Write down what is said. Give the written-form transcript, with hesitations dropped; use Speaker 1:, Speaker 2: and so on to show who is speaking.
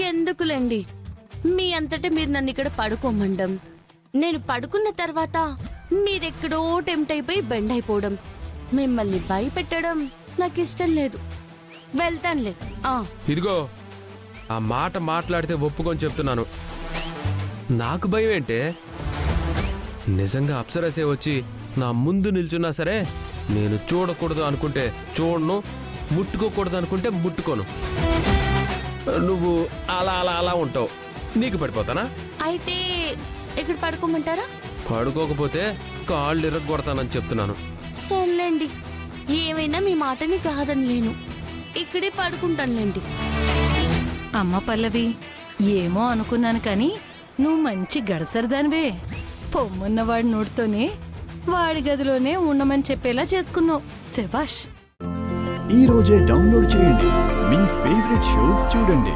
Speaker 1: ఎందుకులేండి, మీ అంతటా మీరు నన్ను ఇక్కడ పడుకోమండం, నేను పడుకున్న తర్వాత మీరెక్కడో టెంప్ట్ అయిపోయి బెండ్ అయిపోవడం, మిమ్మల్ని భయపెట్టడం నాకు ఇష్టం లేదు. వెళ్తానులే.
Speaker 2: ఇదిగో, ఆ మాట మాట్లాడితే ఒప్పుకొని చెప్తున్నాను. నాకు భయం ఏంటే? నిజంగా అప్సరసే వచ్చి నా ముందు నిల్చున్నా సరే, నేను చూడకూడదు అనుకుంటే చూడను, ముట్టుకోకూడదు అనుకుంటే ముట్టుకోను. నువ్వు అలా అలా అలా ఉంటావు, నీకు పడిపోతానా?
Speaker 1: అయితే ఇక్కడ పడుకోమంటారా?
Speaker 2: పడుకోకపోతే కాళ్ళు ఇరగొడతానని చెప్తున్నాను.
Speaker 1: సర్లేండి, ఏమైనా మీ మాటని కాదనిలేను, ఇక్కడే పడుకుంటానులేండి.
Speaker 3: అమ్మ పల్లవి, ఏమో అనుకున్నాను కానీ నువ్వు మంచి గడసరదానివే. పొమ్మున్నవాడి నోటితోనే వాడి గదిలోనే ఉండమని చెప్పేలా చేసుకున్నావు. శభాష్.
Speaker 4: ఈ రోజే డౌన్లోడ్ చేయండి, మీ ఫేవరెట్ షోస్ చూడండి.